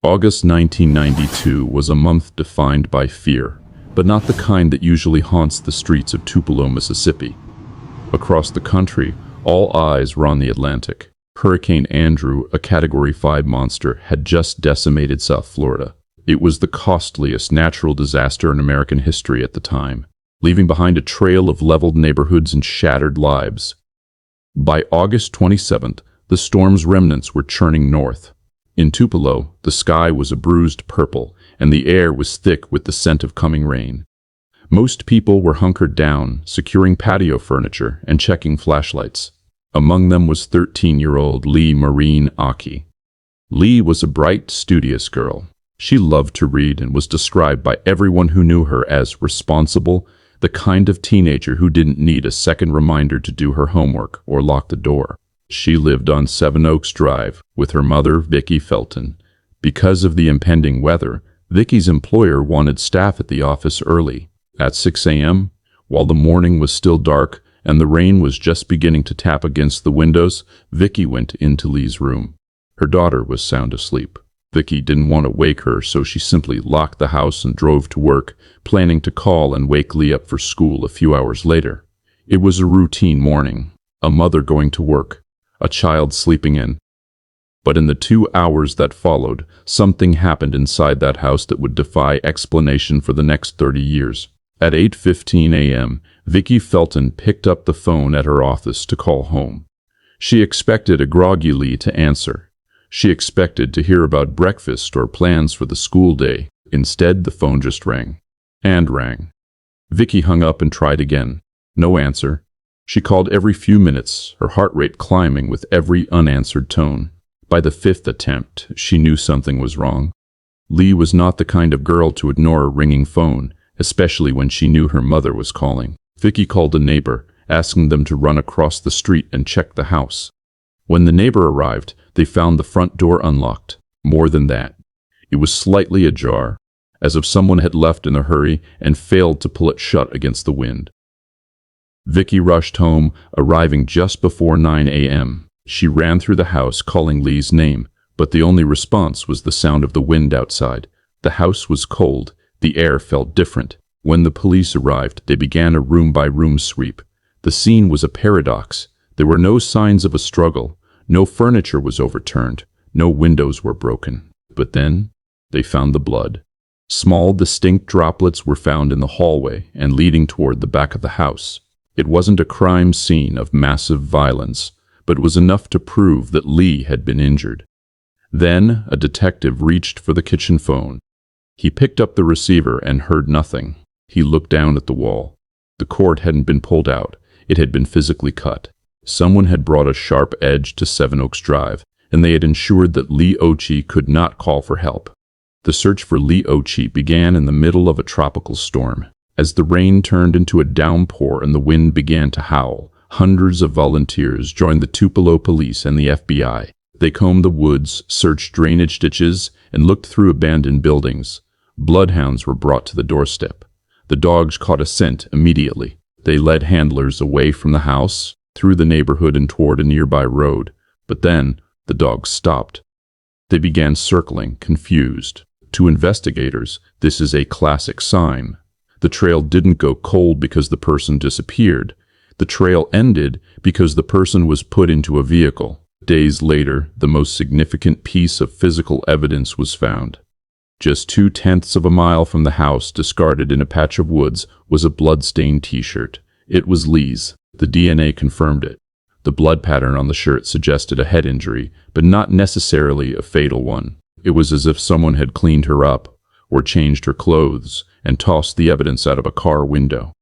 August 1992 was a month defined by fear, but not the kind that usually haunts the streets of Tupelo, Mississippi. Across the country, all eyes were on the Atlantic. Hurricane Andrew, a Category 5 monster, had just decimated South Florida. It was the costliest natural disaster in American history at the time, leaving behind a trail of leveled neighborhoods and shattered lives. By August 27th, the storm's remnants were churning north. In Tupelo, the sky was a bruised purple, and the air was thick with the scent of coming rain. Most people were hunkered down, securing patio furniture and checking flashlights. Among them was 13-year-old Leigh Occhi. Leigh was a bright, studious girl. She loved to read and was described by everyone who knew her as responsible, the kind of teenager who didn't need a second reminder to do her homework or lock the door. She lived on Seven Oaks Drive with her mother, Vicki Felton. Because of the impending weather, Vicki's employer wanted staff at the office early, at 6 a.m., while the morning was still dark and the rain was just beginning to tap against the windows. Vicki went into Leigh's room. Her daughter was sound asleep. Vicki didn't want to wake her, so she simply locked the house and drove to work, planning to call and wake Leigh up for school a few hours later. It was a routine morning, a mother going to work, a child sleeping in. But in the 2 hours that followed, something happened inside that house that would defy explanation for the next 30 years. At 8:15 a.m., Vicki Felton picked up the phone at her office to call home. She expected a groggy Leigh to answer. She expected to hear about breakfast or plans for the school day. Instead, the phone just rang. And rang. Vicki hung up and tried again. No answer. She called every few minutes, her heart rate climbing with every unanswered tone. By the 5th attempt, she knew something was wrong. Leigh was not the kind of girl to ignore a ringing phone, especially when she knew her mother was calling. Vicki called a neighbor, asking them to run across the street and check the house. When the neighbor arrived, they found the front door unlocked. More than that, it was slightly ajar, as if someone had left in a hurry and failed to pull it shut against the wind. Vicki rushed home, arriving just before 9 a.m. She ran through the house calling Leigh's name, but the only response was the sound of the wind outside. The house was cold. The air felt different. When the police arrived, they began a room-by-room sweep. The scene was a paradox. There were no signs of a struggle. No furniture was overturned. No windows were broken. But then, they found the blood. Small, distinct droplets were found in the hallway and leading toward the back of the house. It wasn't a crime scene of massive violence, but was enough to prove that Leigh had been injured. Then, a detective reached for the kitchen phone. He picked up the receiver and heard nothing. He looked down at the wall. The cord hadn't been pulled out. It had been physically cut. Someone had brought a sharp edge to Seven Oaks Drive, and they had ensured that Leigh Occhi could not call for help. The search for Leigh Occhi began in the middle of a tropical storm. As the rain turned into a downpour and the wind began to howl, hundreds of volunteers joined the Tupelo police and the FBI. They combed the woods, searched drainage ditches, and looked through abandoned buildings. Bloodhounds were brought to the doorstep. The dogs caught a scent immediately. They led handlers away from the house, through the neighborhood and toward a nearby road. But then, the dogs stopped. They began circling, confused. To investigators, this is a classic sign. The trail didn't go cold because the person disappeared. The trail ended because the person was put into a vehicle. Days later, the most significant piece of physical evidence was found. Just 0.2 of a mile from the house, discarded in a patch of woods, was a blood-stained t-shirt. It was Leigh's. The DNA confirmed it. The blood pattern on the shirt suggested a head injury, but not necessarily a fatal one. It was as if someone had cleaned her up, or changed her clothes, and tossed the evidence out of a car window.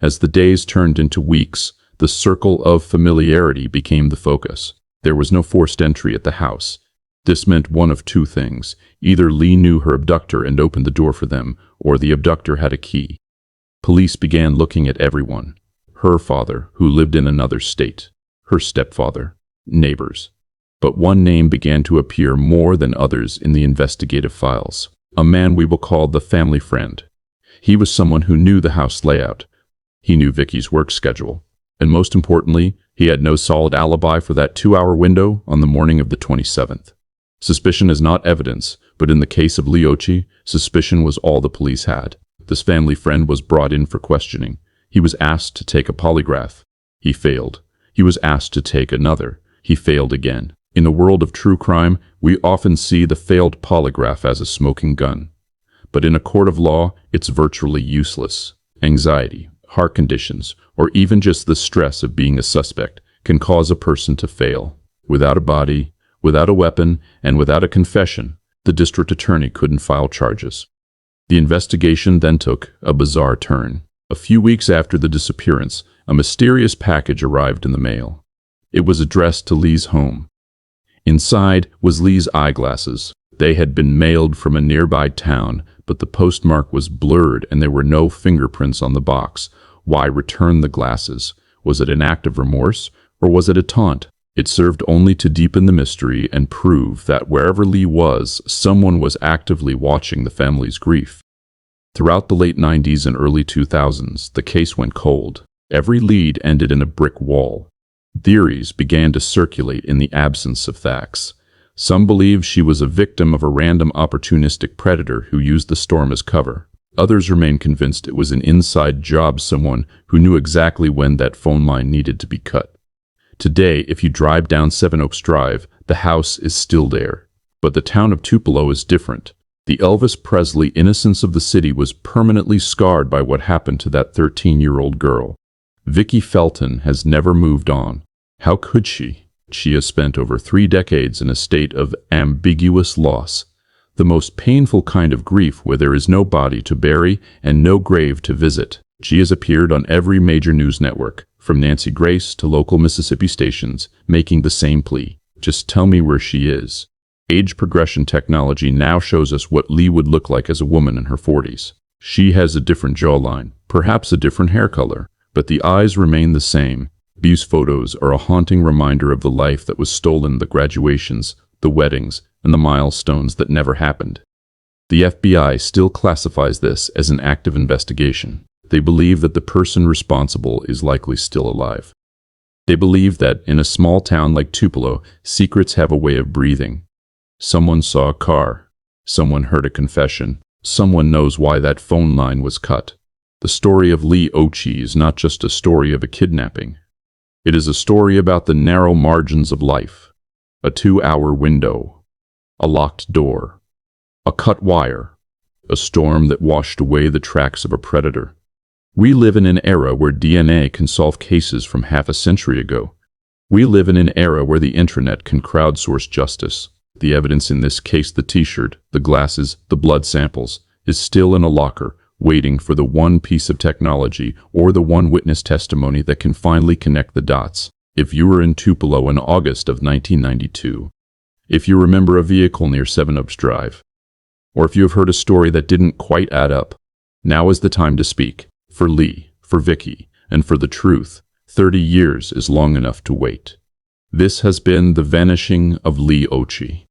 As the days turned into weeks, the circle of familiarity became the focus. There was no forced entry at the house. This meant one of two things. Either Leigh knew her abductor and opened the door for them, or the abductor had a key. Police began looking at everyone. Her father, who lived in another state. Her stepfather. Neighbors. But one name began to appear more than others in the investigative files. A man we will call the family friend. He was someone who knew the house layout. He knew Vicki's work schedule. And most importantly, he had no solid alibi for that 2-hour window on the morning of the 27th. Suspicion is not evidence, But in the case of Leigh Occhi, suspicion was all the police had. This family friend was brought in for questioning. He was asked to take a polygraph. He failed. He was asked to take another. He failed again. In the world of true crime, we often see the failed polygraph as a smoking gun. But in a court of law, it's virtually useless. Anxiety, heart conditions, or even just the stress of being a suspect can cause a person to fail. Without a body, without a weapon, and without a confession, the district attorney couldn't file charges. The investigation then took a bizarre turn. A few weeks after the disappearance, a mysterious package arrived in the mail. It was addressed to Leigh's home. Inside was Leigh's eyeglasses. They had been mailed from a nearby town, but the postmark was blurred and there were no fingerprints on the box. Why return the glasses? Was it an act of remorse, or was it a taunt? It served only to deepen the mystery and prove that wherever Leigh was, someone was actively watching the family's grief. Throughout the late 90s and early 2000s, the case went cold. Every lead ended in a brick wall. Theories began to circulate in the absence of facts. Some believed she was a victim of a random opportunistic predator who used the storm as cover. Others remained convinced it was an inside job, someone who knew exactly when that phone line needed to be cut. Today, if you drive down Seven Oaks Drive, the house is still there. But the town of Tupelo is different. The Elvis Presley innocence of the city was permanently scarred by what happened to that 13-year-old girl. Vicky Felton has never moved on. How could she? She has spent over 3 decades in a state of ambiguous loss, the most painful kind of grief where there is no body to bury and no grave to visit. She has appeared on every major news network, from Nancy Grace to local Mississippi stations, making the same plea. Just tell me where she is. Age progression technology now shows us what Leigh would look like as a woman in her 40s. She has a different jawline, perhaps a different hair color, but the eyes remain the same. These photos are a haunting reminder of the life that was stolen, the graduations, the weddings, and the milestones that never happened. The FBI still classifies this as an active investigation. They believe that the person responsible is likely still alive. They believe that in a small town like Tupelo, secrets have a way of breathing. Someone saw a car. Someone heard a confession. Someone knows why that phone line was cut. The story of Leigh Occhi is not just a story of a kidnapping. It is a story about the narrow margins of life. A 2-hour window. A locked door. A cut wire. A storm that washed away the tracks of a predator. We live in an era where DNA can solve cases from half a century ago. We live in an era where the internet can crowdsource justice. The evidence in this case, the t-shirt, the glasses, the blood samples, is still in a locker, waiting for the one piece of technology or the one witness testimony that can finally connect the dots. If you were in Tupelo in August of 1992, if you remember a vehicle near Seven Oaks Drive, or if you have heard a story that didn't quite add up, now is the time to speak. For Leigh, for Vicky, and for the truth, 30 years is long enough to wait. This has been The Vanishing of Leigh Occhi.